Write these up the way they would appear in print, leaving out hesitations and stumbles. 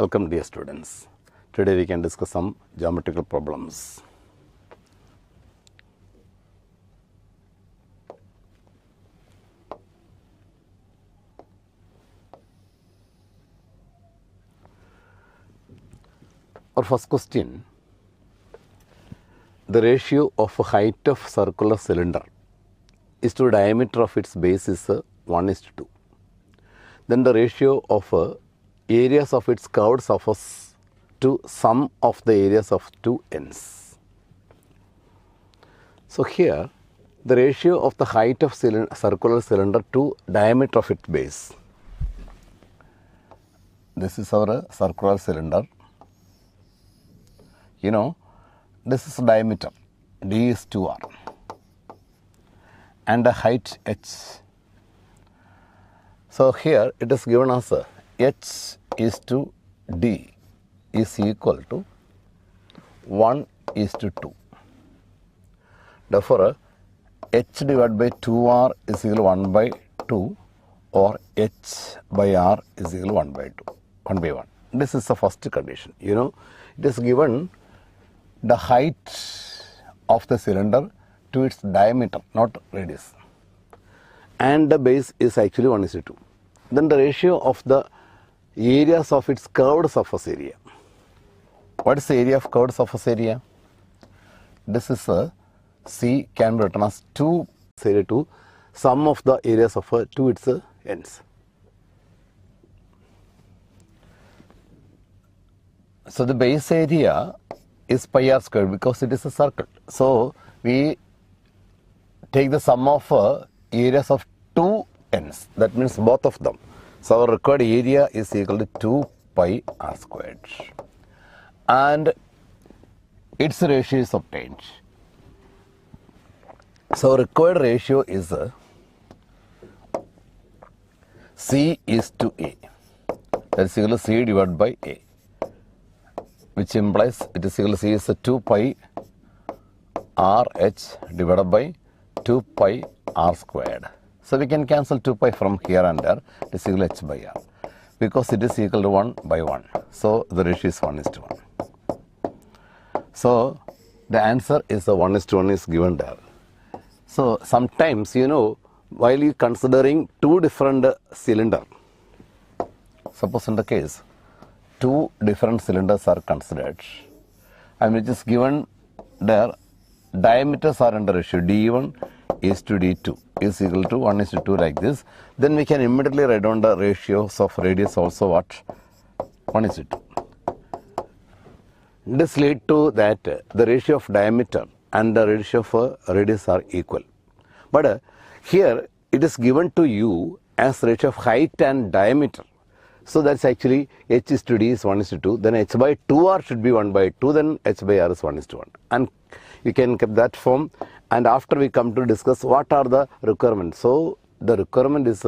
Welcome dear students. Today we can discuss some geometrical problems. Our first question, the ratio of height of circular cylinder is to diameter of its base is 1:2. Then the ratio of areas of its curved surface to sum of the areas of two ends. So here the ratio of the height of circular cylinder to diameter of its base. This is our circular cylinder. You know, this is diameter, D is 2R, and the height H. So here it is given as H is to D is equal to 1:2. Therefore, H divided by 2R is equal to 1/2, or H by R is equal to 1/2, 1/1. This is the first condition. You know, it is given the height of the cylinder to its diameter, not radius, and the base is actually 1:2. Then the ratio of the areas of its curved surface area. What is the area of curved surface area? This is C can be written as 2 area to sum of the areas of to its ends. So the base area is pi r squared because it is a circle. So we take the sum of areas of two ends, that means both of them. So our required area is equal to 2 pi r squared, and its ratio is obtained. So required ratio is C is to A, that is equal to C divided by A, which implies it is equal to C is 2 pi R H divided by 2 pi R squared. So we can cancel 2 pi from here and there. It is equal to H by R because it is equal to 1/1. So the ratio is 1:1. So the answer is 1:1 is given there. So sometimes, you know, while you considering two different cylinder, suppose in the case two different cylinders are considered, and which is given their diameters are under ratio D1 is to D2 is equal to 1:2 like this, then we can immediately write down the ratios of radius also what? 1:2. This lead to that the ratio of diameter and the ratio of radius are equal. But here it is given to you as ratio of height and diameter. So that's actually H is to D is 1:2, then H by 2R should be 1/2, then H by R is 1:1. And you can keep that form, and after we come to discuss what are the requirements. So the requirement is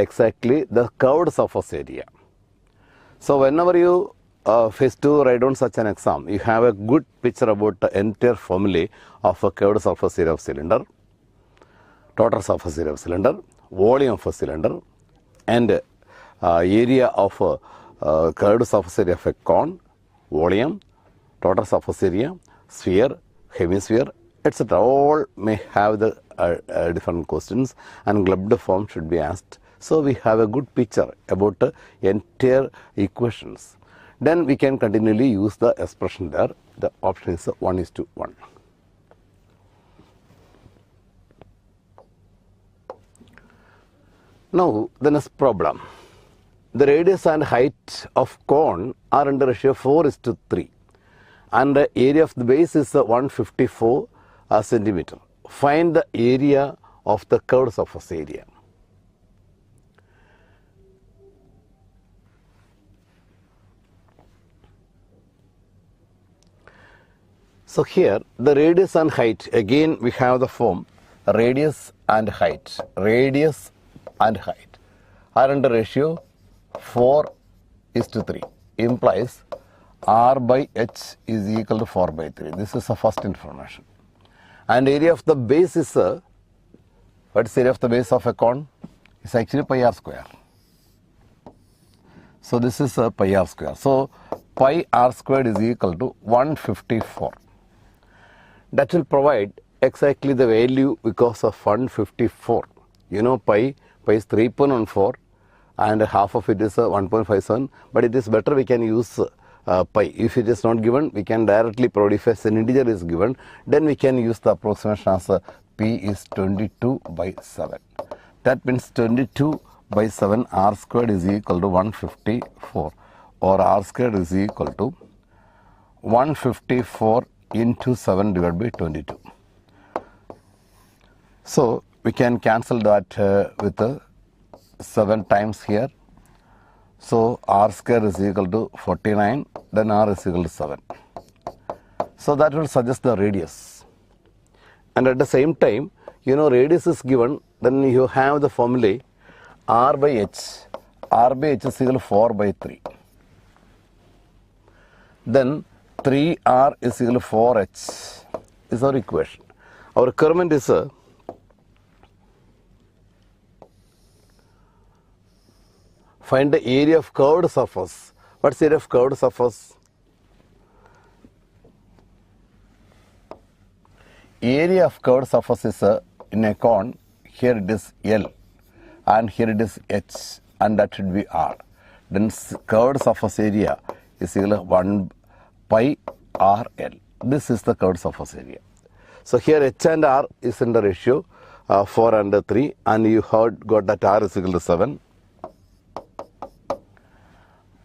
exactly the curved surface area. So whenever you face to write down such an exam, you have a good picture about the entire formulae of a curved surface area of cylinder, total surface area of cylinder, volume of a cylinder, and area of curved surface area of a cone, volume, total surface area, sphere, hemisphere, etc. All may have the different questions, and clubbed form should be asked. So we have a good picture about the entire equations. Then we can continually use the expression there. The option is 1:1. Now the next problem. The radius and height of cone are under ratio 4:3, and the area of the base is 154 centimeter. Find the area of the curved surface area. So here the radius and height, again we have the form radius and height. Radius and height are under ratio 4:3, implies R by H is equal to 4/3. This is the first information. And area of the base is what is area of the base of a cone? It's actually pi r square. So this is pi r square. So pi r squared is equal to 154. That will provide exactly the value because of 154. You know pi is 3.14 and half of it is 1.57, but it is better we can use pi. If it is not given, we can directly provide. If an integer is given, then we can use the approximation as p is 22 by 7. That means 22 by 7 r squared is equal to 154, or r squared is equal to 154 into 7 divided by 22. So we can cancel that with 7 times here. So r square is equal to 49, then r is equal to 7. So that will suggest the radius. And at the same time, you know, radius is given, then you have the formula r by h. R by h is equal to 4 by 3. Then 3r is equal to 4h is our equation. Our requirement is find the area of curved surface. What's the area of curved surface? Area of curved surface is in a cone. Here it is L and here it is H, and that should be R. Then curved surface area is equal to 1 pi R L. This is the curved surface area. So here H and R is in the ratio 4 and 3, and you got that R is equal to 7.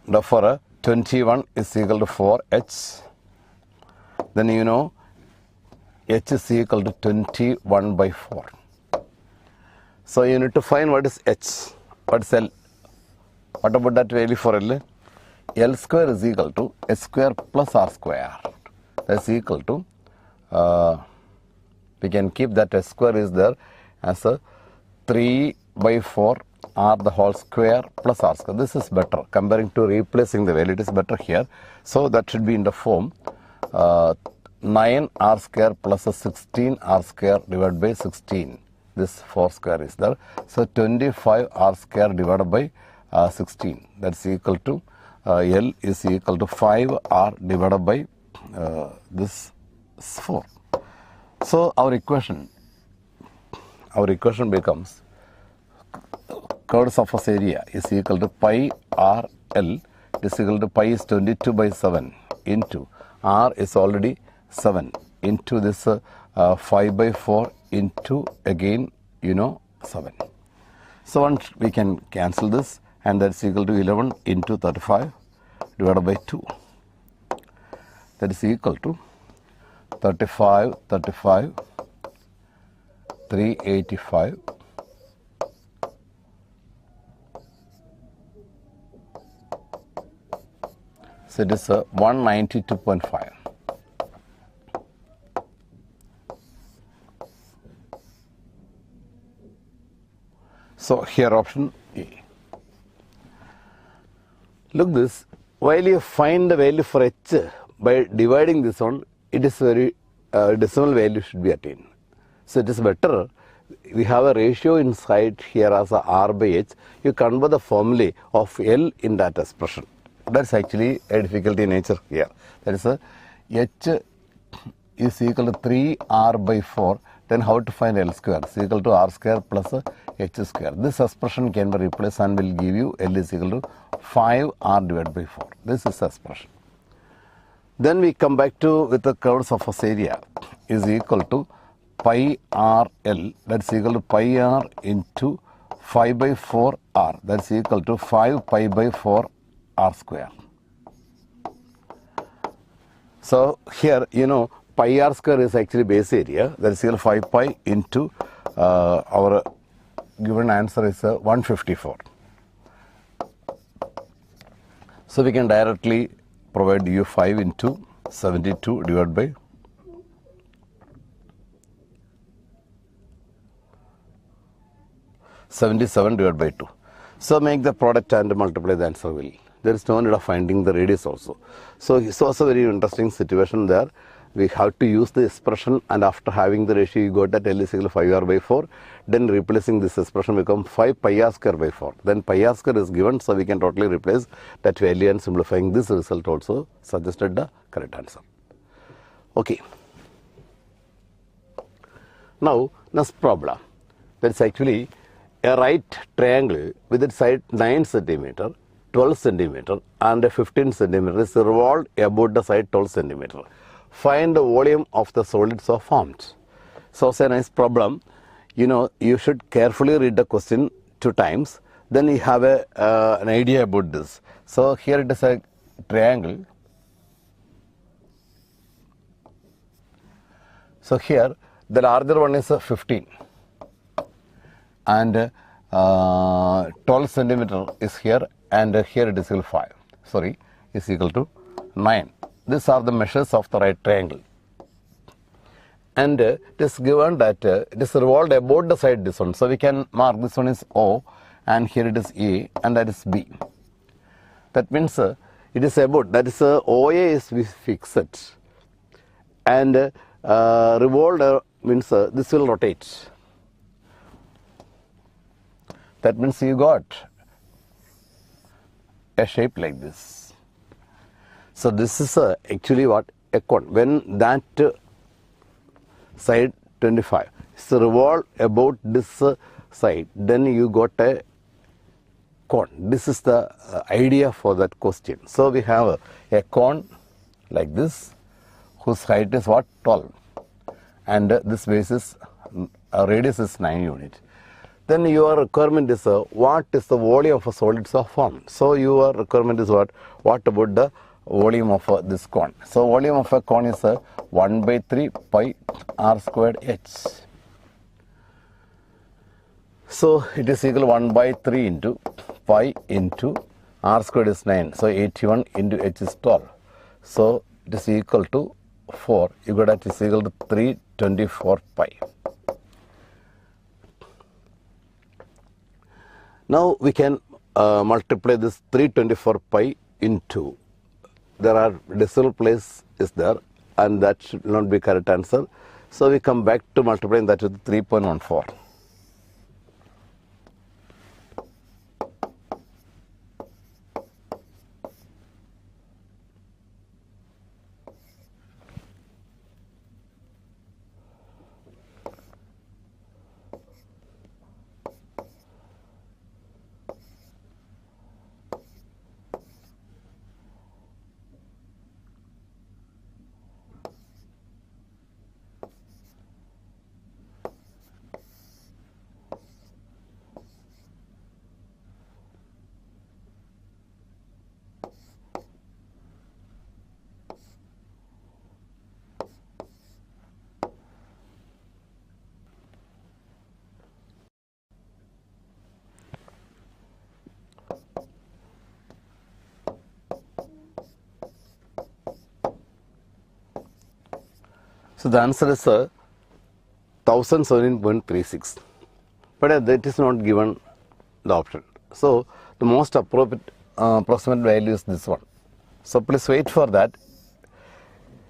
Therefore, 21 is equal to 4h. Then you know h is equal to 21 by 4. So you need to find what is h, what is L. What about that value for L? L square is equal to h square plus r square. That is equal to, we can keep that h square is there as a 3 by 4 r the whole square plus r square. This is better comparing to replacing the value. It is better here. So that should be in the form 9 r square plus a 16 r square divided by 16. This 4 square is there. So 25 r square divided by 16. That's equal to L is equal to 5 r divided by this 4. So our equation becomes curved surface area is equal to pi r L is equal to pi is 22 by 7 into r is already 7 into this 5 by 4 into again 7. So once we can cancel this, and that's equal to 11 into 35 divided by 2. That is equal to 35, 385. So it is 192.5. So here option A. Look this, while you find the value for h by dividing this one, it is very decimal value should be attained. So it is better, we have a ratio inside here as a r by h, you convert the formula of L in that expression. That's actually a difficulty in nature here. That is h is equal to 3r by 4. Then how to find L square? Is equal to r square plus h square. This expression can be replaced and will give you L is equal to 5r divided by 4. This is the expression. Then we come back to with the curved surface area is equal to pi r L. That's equal to pi r into 5 by 4 r. That's equal to 5 pi by 4 r square. So here pi r square is actually base area. That is equal to 5 pi into our given answer is 154. So we can directly provide u 5 into 72 divided by 77 divided by 2. So make the product and multiply the answer will. There is no need of finding the radius also. So it's also very interesting situation there. We have to use the expression, and after having the ratio you got that L is equal to 5r by 4. then replacing this expression become 5 pi r square by 4. Then pi r square is given, so we can totally replace that value, and simplifying this result also suggested the correct answer. Okay. Now, next problem. That is actually a right triangle with its side 9 centimeter, 12 centimeter and 15 centimeter is revolved about the side 12 centimeter. Find the volume of the solids so formed. So, it's a nice problem. You know, you should carefully read the question 2 times. Then you have an idea about this. So, here it is a triangle. So, here the larger one is 15 and 12 centimeter is here, and here it is equal to 5. Sorry, is equal to 9. These are the measures of the right triangle. And it is given that it is revolved about the side this one. So, we can mark this one is O, and here it is A, and that is B. That means it is about, that is OA is fixed, and revolved means this will rotate. That means you got a shape like this. So, this is actually what a cone. When that side 25 is revolved about this side, then you got a cone. This is the idea for that question. So, we have a cone like this, whose height is what? 12, and this base is radius is 9 units. Then your requirement is what is the volume of a solid so formed. So, your requirement is what? What about the volume of this cone? So, volume of a cone is 1 by 3 pi r squared h. So, it is equal to 1 by 3 into pi into r squared is 9. So, 81 into h is 12. So, it is equal to 4. You got that is equal to 324 pi. Now, we can multiply this 324 pi into, there are decimal place is there, and that should not be correct answer. So, we come back to multiplying that with 3.14. So, the answer is 1017.36, but that is not given the option. So, the most appropriate approximate value is this one. So, please wait for that.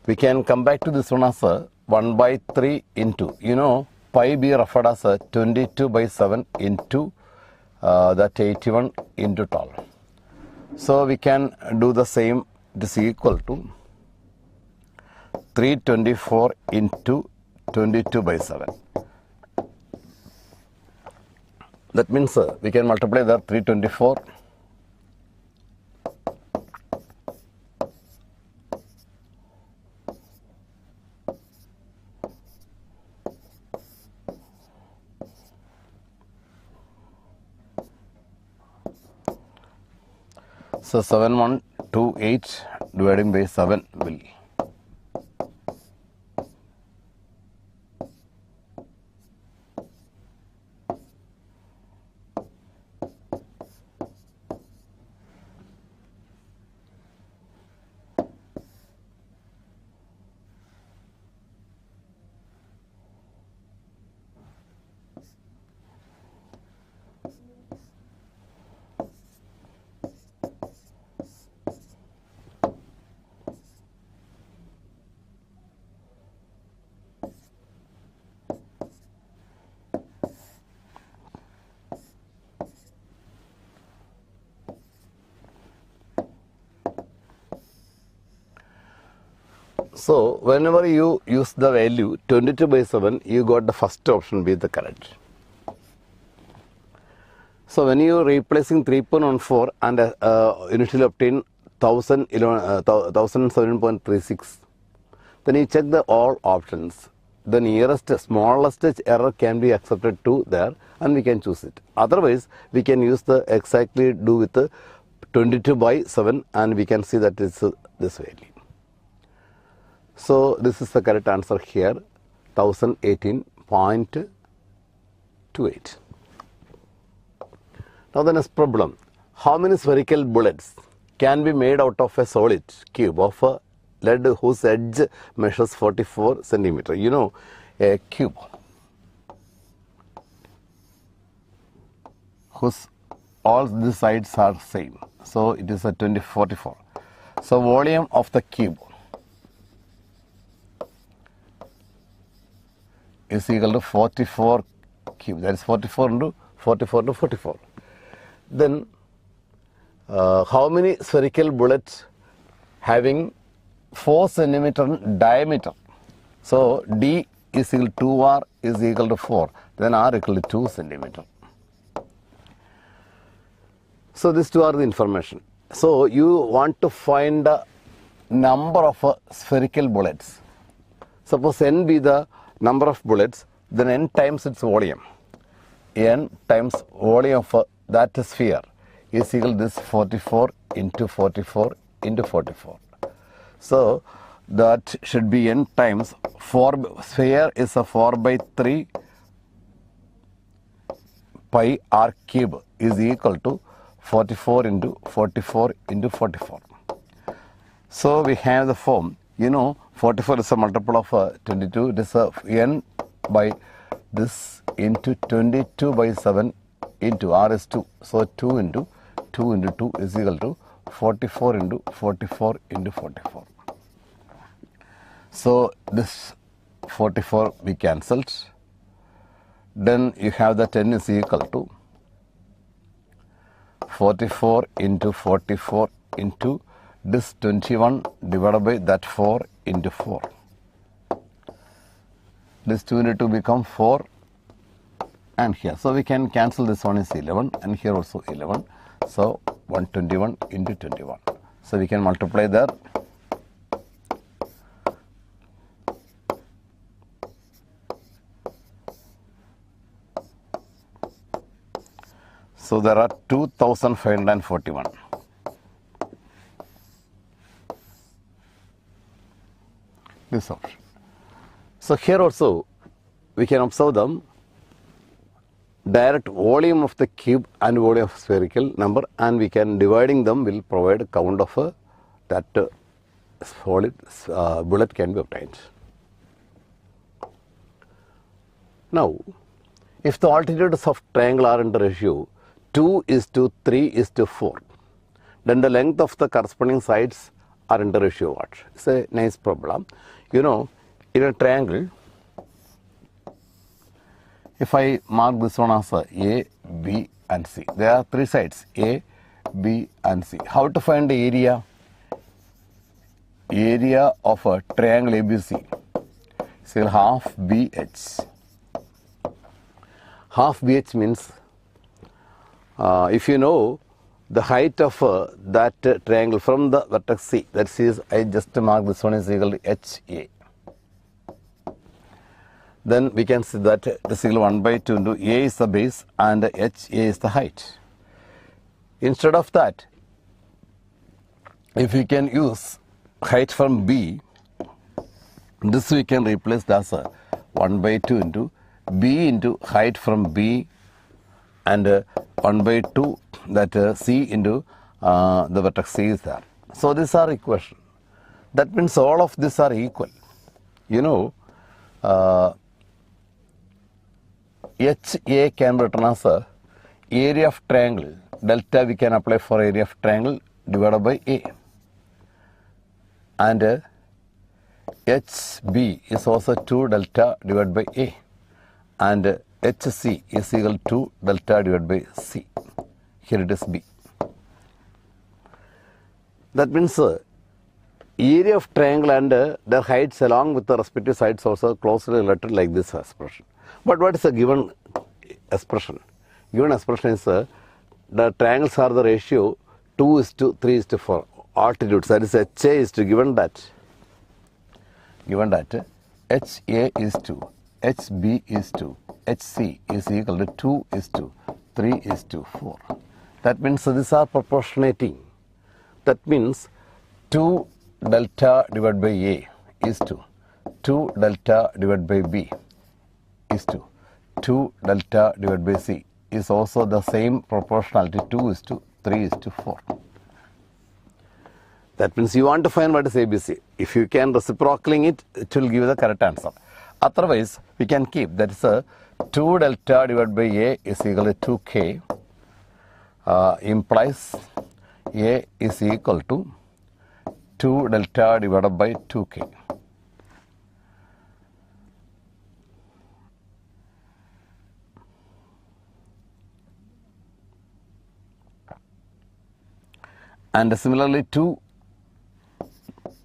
We can come back to this one as 1 by 3 into, you know, pi be referred as 22 by 7 into that 81 into 12. So, we can do the same. It is equal to 324 into 22 by 7. That means we can multiply the 324 so 7128 dividing by 7 will. So whenever you use the value 22 by 7, you got the first option be the correct. So when you are replacing 3.14 and initially obtain 1007.36, then you check the all options. The nearest smallest error can be accepted to there, and we can choose it. Otherwise, we can use the exactly do with the 22 by 7, and we can see that it's this value. So this is the correct answer here, 1018.28. Now the next problem, how many spherical bullets can be made out of a solid cube of a lead whose edge measures 44 centimeter? You know, a cube whose all the sides are same. So it is a 44. So volume of the cube is equal to 44 cube. That is 44 into 44 to 44. Then how many spherical bullets having 4 centimeter diameter? So D is equal to 2R is equal to 4. Then R equal to 2 centimeter. So these two are the information. So you want to find the number of spherical bullets. Suppose N be the number of bullets, then N times its volume. N times volume of that sphere is equal to this 44 into 44 into 44. So that should be N times 4. Sphere is a 4 by 3 pi R cube is equal to 44 into 44 into 44. So we have the form, you know, 44 is a multiple of 22. It is a N by this into 22 by 7 into R is 2. So 2 into 2 into 2 is equal to 44 into 44 into 44. So this 44 we cancelled. Then you have that N is equal to 44 into 44 into this 21 divided by that 4 into 4. This 2 into 2 become 4 and here. So we can cancel this one is 11 and here also 11. So 121 into 21. So we can multiply there. So there are 2541. This option. So here also we can observe them direct volume of the cube and volume of spherical number, and we can dividing them will provide a count of that solid bullet can be obtained. Now, if the altitudes of triangle are in the ratio 2:3:4, then the length of the corresponding sides are in the ratio what? It's a nice problem. You know, in a triangle, if I mark this one as A, B and C, there are 3 sides A, B and C. How to find the area? Area of a triangle ABC is half BH. Half BH means if you know the height of that triangle from the vertex C, that is, I just mark this one is equal to HA. Then we can see that this is equal to 1 by 2 into A is the base and HA is the height. Instead of that, if we can use height from B, this we can replace as 1 by 2 into B into height from B and 1 by 2 that C into the vertex C is there. So these are equation. That means all of these are equal. You know, HA can be written as area of triangle. Delta we can apply for area of triangle divided by A. And HB is also 2 delta divided by A. And HC is equal to delta divided by C. Here it is B. That means area of triangle and their heights along with the respective sides also closely related like this expression. But what is the given expression? Given expression is the triangles are the ratio 2:3:4 altitudes. That is HA is to given that HA is to HB is to HC is equal to 2:3:4. That means these are proportionating. That means 2 delta divided by A is to 2 delta divided by B is to 2 delta divided by C is also the same proportionality 2:3:4. That means you want to find what is ABC. If you can reciprocaling it, it will give the correct answer. Otherwise, we can keep that is a 2 delta divided by A is equal to 2K implies A is equal to 2 delta divided by 2K. And similarly 2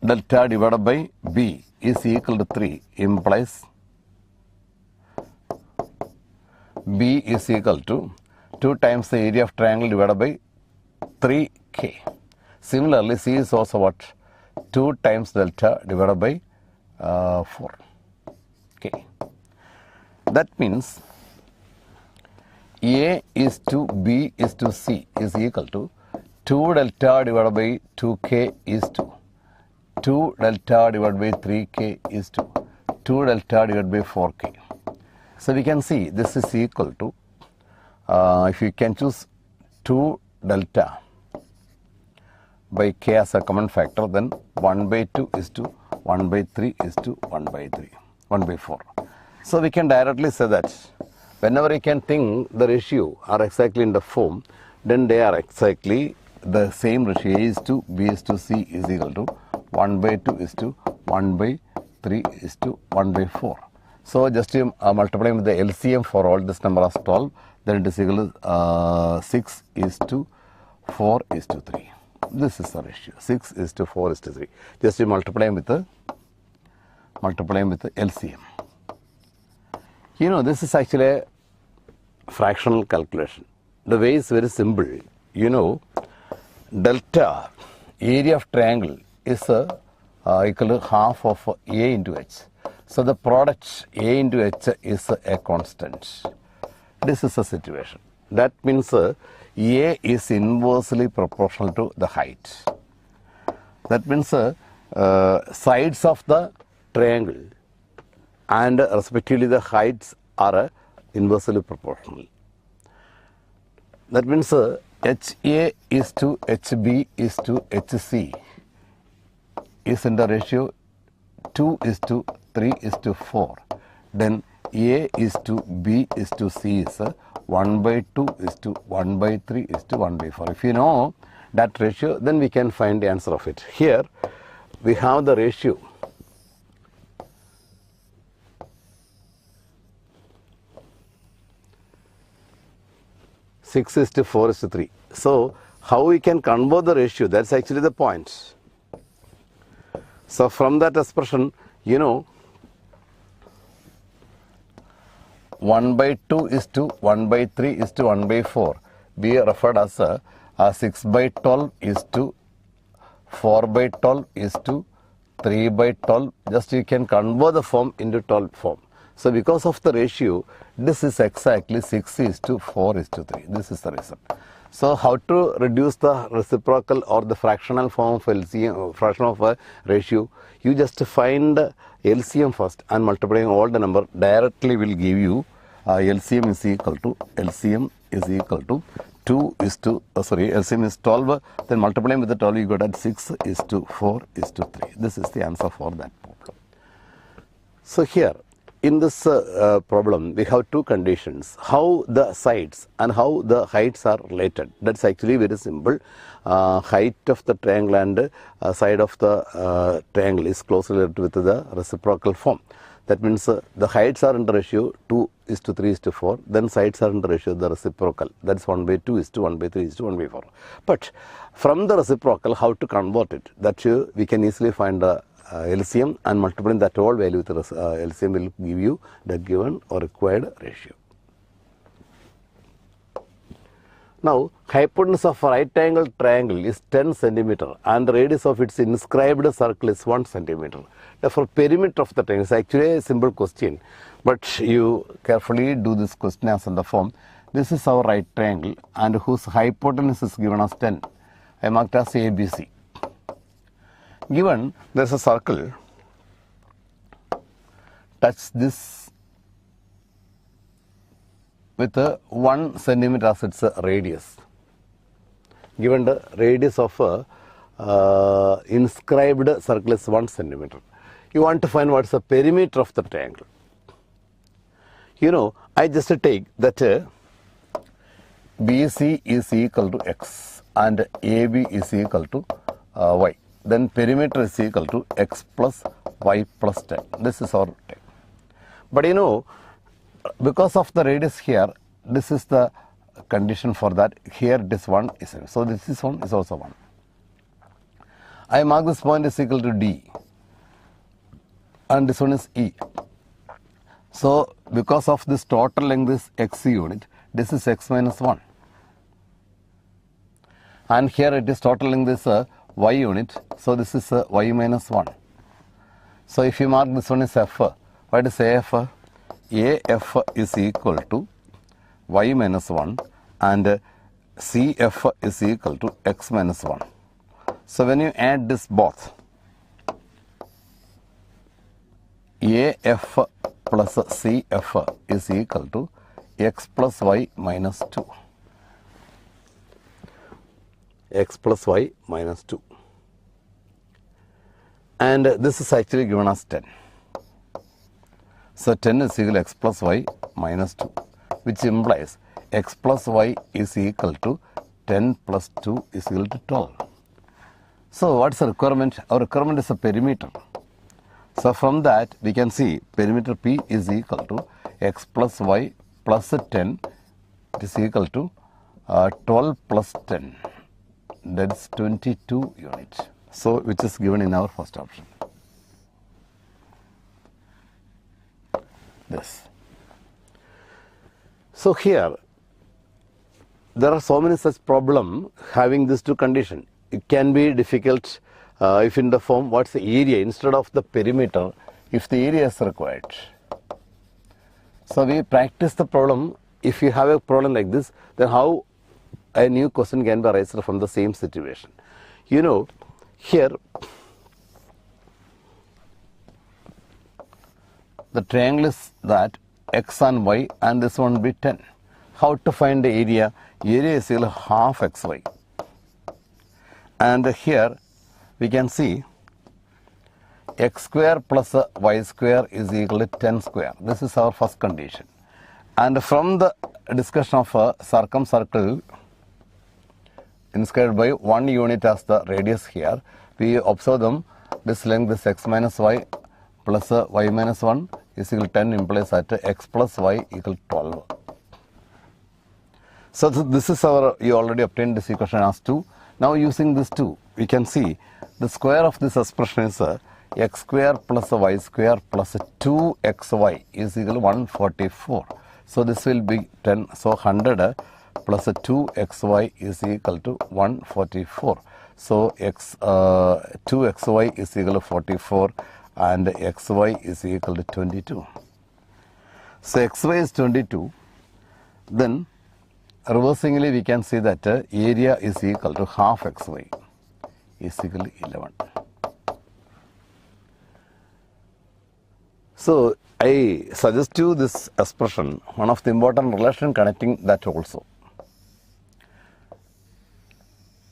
delta divided by B is equal to 3 implies B is equal to 2 times the area of triangle divided by 3K. Similarly, C is also what? 2 times delta divided by 4K. That means A is to B is to C is equal to 2 delta divided by 2K is to 2 delta divided by 3K is to 2 delta divided by 4K. So we can see this is equal to, if you can choose 2 delta by K as a common factor, then 1 by 2 is to 1 by 3 is to 1 by 4. So we can directly say that whenever you can think the ratio are exactly in the form, then they are exactly the same ratio. A is to B is to C is equal to 1 by 2 is to 1 by 3 is to 1 by 4. So just multiplying with the LCM for all this number as 12, then it is equal to 6 is to 4 is to 3. This is the ratio, 6 is to 4 is to 3. Just multiplying with the LCM. You know, this is actually a fractional calculation. The way is very simple. You know, delta area of triangle is equal to half of A into H. So the product A into H is a constant. This is a situation. That means A is inversely proportional to the height. That means sides of the triangle and respectively the heights are inversely proportional. That means HA is to HB is to HC is in the ratio 2:3:4. Then A is to B is to C is 1 by 2 is to 1 by 3 is to 1 by 4. If you know that ratio, then we can find the answer of it. Here we have the ratio. Six is to 4 is to 3. So how we can convert the ratio? That's actually the point. So from that expression, you know, 1 by 2 is to 1 by 3 is to 1 by 4 be referred as 6 by 12 is to 4 by 12 is to 3 by 12. Just you can convert the form into 12 form. So because of the ratio, this is exactly 6 is to 4 is to 3. This is the reason. So how to reduce the reciprocal or the fractional form of LCM, fraction of a ratio? You just find LCM first and multiplying all the number directly will give you LCM is equal to 2 is to, LCM is 12, then multiplying with the 12 you got at 6 is to 4 is to 3. This is the answer for that problem. So here in this problem we have two conditions, how the sides and how the heights are related. That's actually very simple. Height of the triangle and side of the triangle is closely related with the reciprocal form. That means the heights are in the ratio 2:3:4. Then sides are in the ratio the reciprocal. That's 1/2:1/3:1/4. But from the reciprocal, how to convert it? That we can easily find the LCM, and multiplying that whole value with the LCM will give you the given or required ratio. Now, hypotenuse of a right angle triangle is 10 centimeter and the radius of its inscribed circle is 1 centimeter. Therefore, perimeter of the triangle is actually a simple question, but you carefully do this question as in the form. This is our right triangle and whose hypotenuse is given as 10. I marked as ABC. Given there is a circle, touch this with 1 centimeter as its radius. Given the radius of a inscribed circle is 1 centimeter. You want to find what is the perimeter of the triangle. You know, I just take that BC is equal to X and AB is equal to Y. Then perimeter is equal to X plus Y plus 10. This is our 10. But you know, because of the radius here, this is the condition for that. Here this one is, so this one is also 1. I mark this point is equal to D and this one is E. So because of this total length is X unit, this is X minus 1. And here it is total length is Y unit, so this is Y minus 1. So if you mark this one is F, what is AF? AF is equal to Y minus 1 and CF is equal to X minus 1. So when you add this both, AF plus CF is equal to X plus Y minus 2. X plus Y minus 2. And this is actually given as 10. So 10 is equal to X plus Y minus 2, which implies X plus Y is equal to 10 plus 2 is equal to 12. So what's the requirement? Our requirement is a perimeter. So from that we can see perimeter P is equal to X plus Y plus 10 is equal to 12 plus 10. That is 22 units. So which is given in our first option. This. So here there are so many such problems having these two conditions. It can be difficult if in the form what's the area instead of the perimeter if the area is required. So we practice the problem. If you have a problem like this, then how a new question can be raised from the same situation. You know, here the triangle is that X and Y and this one will be 10. How to find the area? Area is equal to half XY. And here we can see X square plus Y square is equal to 10 square. This is our first condition. And from the discussion of a circumcircle inscribed by 1 unit as the radius here, we observe them. This length is X minus Y plus Y minus 1 is equal to 10 implies that X plus Y equal to 12. So this is our, you already obtained this equation as 2. Now using this 2, we can see the square of this expression is X square plus Y square plus 2XY is equal to 144. So this will be 10. So 100 plus 2XY is equal to 144. So 2XY is equal to 44 and XY is equal to 22. So XY is 22. Then reversingly we can see that area is equal to half XY is equal to 11. So I suggest you this expression, one of the important relation connecting that also.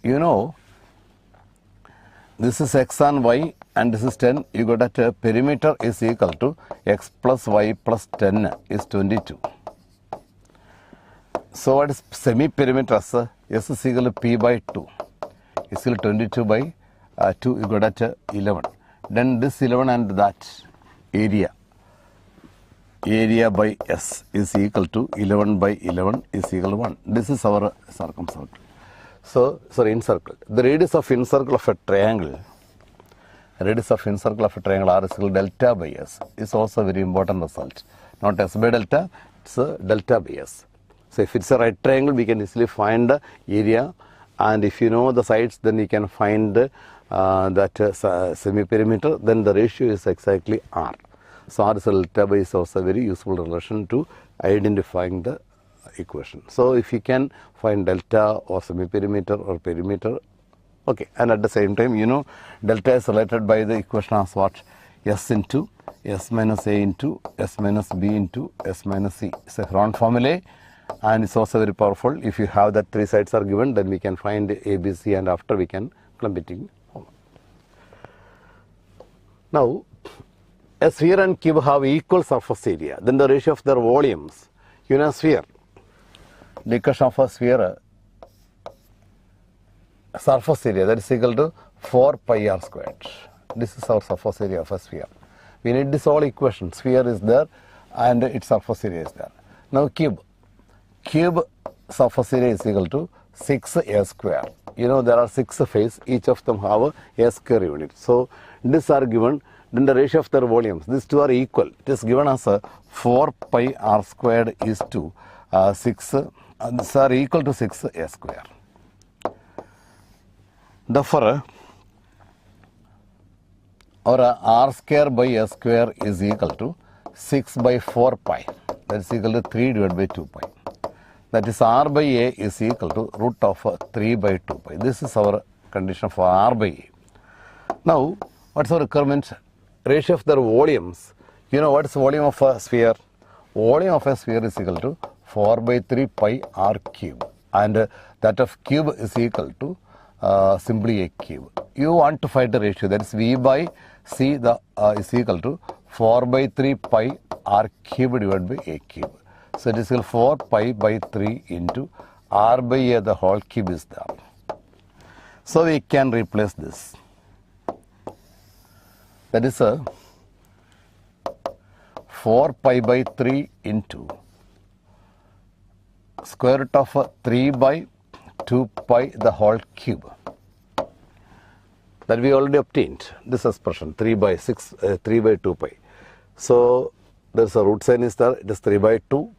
You know, this is X and Y and this is 10. You got that perimeter is equal to X plus Y plus 10 is 22. So what is semi-perimeter? S is equal to P by 2. Is equal to 22 by 2. You got that 11. Then this 11 and that area. area by S is equal to 11 by 11 is equal to 1. This is our circumcircle. So, sorry, incircle. The radius of incircle of a triangle, R is equal to delta by S is also a very important result. Not S by delta, it's a delta by S. So, if it's a right triangle, we can easily find the area, and if you know the sides, then you can find that semi-perimeter, then the ratio is exactly R. So, R is a delta by is also a very useful relation to identifying the equation. So, if you can find delta or semi-perimeter or perimeter, okay, and at the same time, you know, delta is related by the equation as what? S into S minus A into S minus B into S minus C. It's a Heron formula, and it's also very powerful. If you have that three sides are given, then we can find A, B, C, and after we can clump it in. Now, a sphere and cube have equal surface area. Then the ratio of their volumes. You know, sphere. The equation of a sphere, surface area, that is equal to 4 pi r squared. This is our surface area of a sphere. We need this whole equation. Sphere is there and its surface area is there. Now cube. Cube surface area is equal to 6a square. You know, there are 6 faces. Each of them have a square unit. So these are given. Then the ratio of their volumes. These two are equal. It is given as a 4 pi r squared is to 6. These are equal to 6a square. Therefore, or r square by a square is equal to 6 by 4 pi. That is equal to 3 divided by 2 pi. That is r by a is equal to root of 3 by 2 pi. This is our condition for r by a. Now, what's our requirement? Ratio of their volumes. You know what is volume of a sphere? Volume of a sphere is equal to 4 by 3 pi r cube. And that of cube is equal to simply a cube. You want to find the ratio, that is V by C is equal to 4 by 3 pi r cube divided by a cube. So it is equal to 4 pi by 3 into r by a, the whole cube is there. So we can replace this. That is a 4 pi by 3 into square root of 3 by 2 pi the whole cube. That we already obtained this expression 3 by 2 pi. So there is a root sign is there. It is 3 by 2.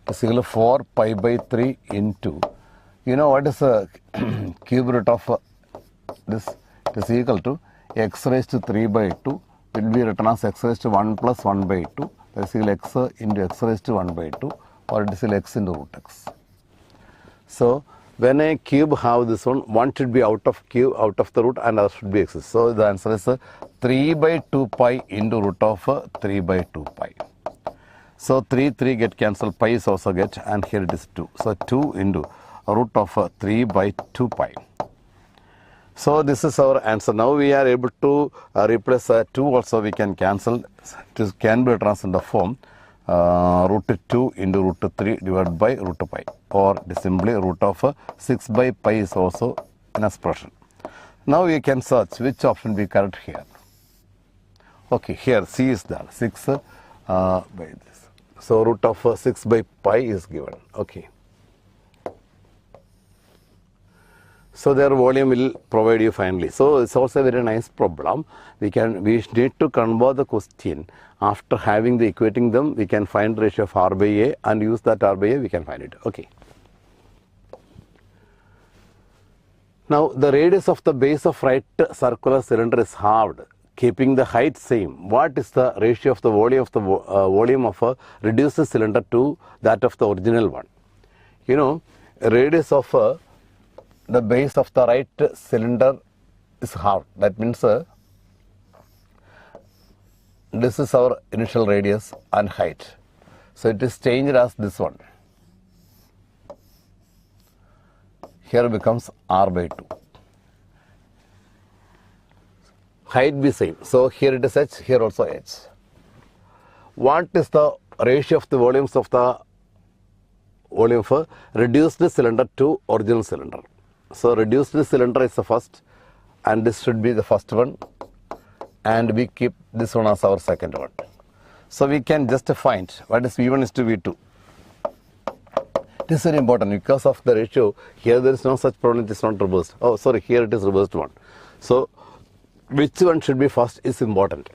It is equal to 4 pi by 3 into, you know what is the cube root of this? It is equal to x raised to 3 by 2 will be written as x raised to 1 plus 1 by 2. That is equal to x into x raised to 1 by 2, or it is equal to x into root x. So when a cube have this one should be out of cube, out of the root, and other should be x. So the answer is 3 by 2 pi into root of 3 by 2 pi. So 3 get cancelled, pi is also get, and here it is 2. So 2 into root of 3 by 2 pi. So this is our answer. Now we are able to replace 2 also we can cancel. It can be written in the form root 2 into root 3 divided by root pi, or simply root of 6 by pi is also an expression. Now we can search which option be correct here. Okay, here C is there, 6 by this. So root of 6 by pi is given. Okay. So their volume will provide you finally. So it's also a very nice problem. We need to convert the question. After having the equating them, we can find ratio of r by a, and use that r by a, we can find it. Okay. Now the radius of the base of right circular cylinder is halved, keeping the height same. What is the ratio of the volume of a reduced cylinder to that of the original one? You know, radius of the base of the right cylinder is halved. That means this is our initial radius and height. So it is changed as this one. Here becomes r by 2. Height be same. So here it is h, here also h. What is the ratio of the volumes of the volume of a reduced cylinder to original cylinder? So reduced cylinder is the first, and this should be the first one, and we keep this one as our second one. So we can just find what is V1 is to V2. It is very important because of the ratio. Here there is no such problem, it is not reversed. Oh, sorry, here it is reversed one. So which one should be first is important.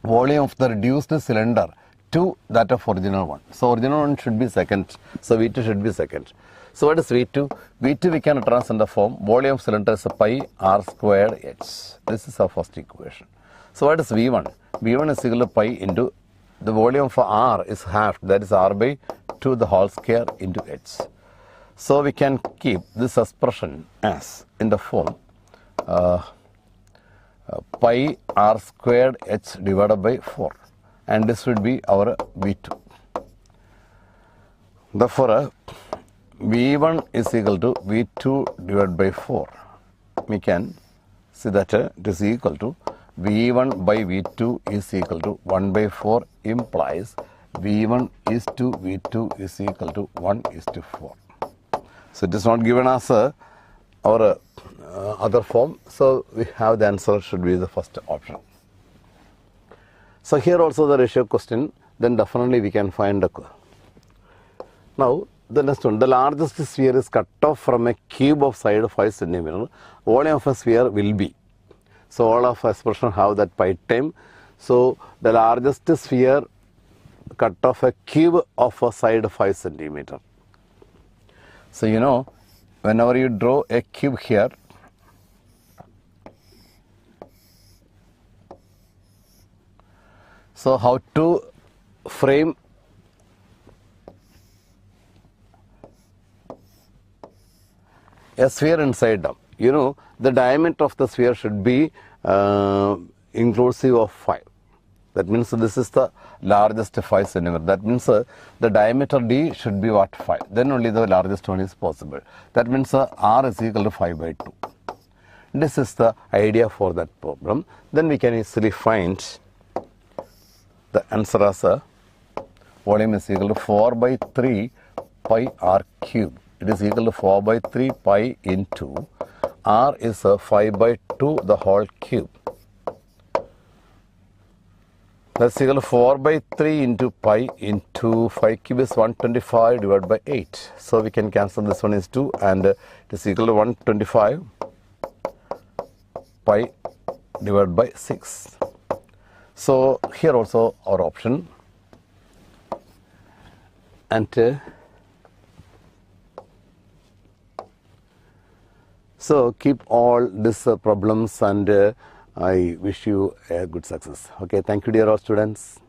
Volume of the reduced cylinder to that of original one. So original one should be second. So V2 should be second. So what is V2? V2 we can represent in the form volume of cylinder is pi r squared h. This is our first equation. So what is V1? V1 is equal to pi into the volume for r is half, that is r by 2 the whole square into h. So we can keep this expression as in the form pi r squared h divided by 4, and this would be our V2. Therefore, V1 is equal to V2 divided by 4. We can see that it is equal to V1 by V2 is equal to 1 by 4, implies V1 is to V2 is equal to 1 is to 4. So it is not given as our other form. So we have the answer should be the first option. So here also the ratio question, then definitely we can find the. Now the next one, the largest sphere is cut off from a cube of side 5 centimeter. Volume of a sphere will be. So all of expression have that pi time. So the largest sphere cut off a cube of a side 5 centimeter. So you know, whenever you draw a cube here, so how to frame a sphere inside them. You know, the diameter of the sphere should be inclusive of 5. That means this is the largest 5 centimeter. That means the diameter D should be what? 5. Then only the largest one is possible. That means R is equal to 5 by 2. This is the idea for that problem. Then we can easily find the answer as volume is equal to 4 by 3 pi R cube. It is equal to 4 by 3 pi into R is 5 by 2 the whole cube. That's equal to 4 by 3 into pi into 5 cube is 125 divided by 8. So we can cancel this one is 2, and it is equal to 125 pi divided by 6. So here also our option, and so keep all these problems, and I wish you a good success. Okay, thank you dear all students.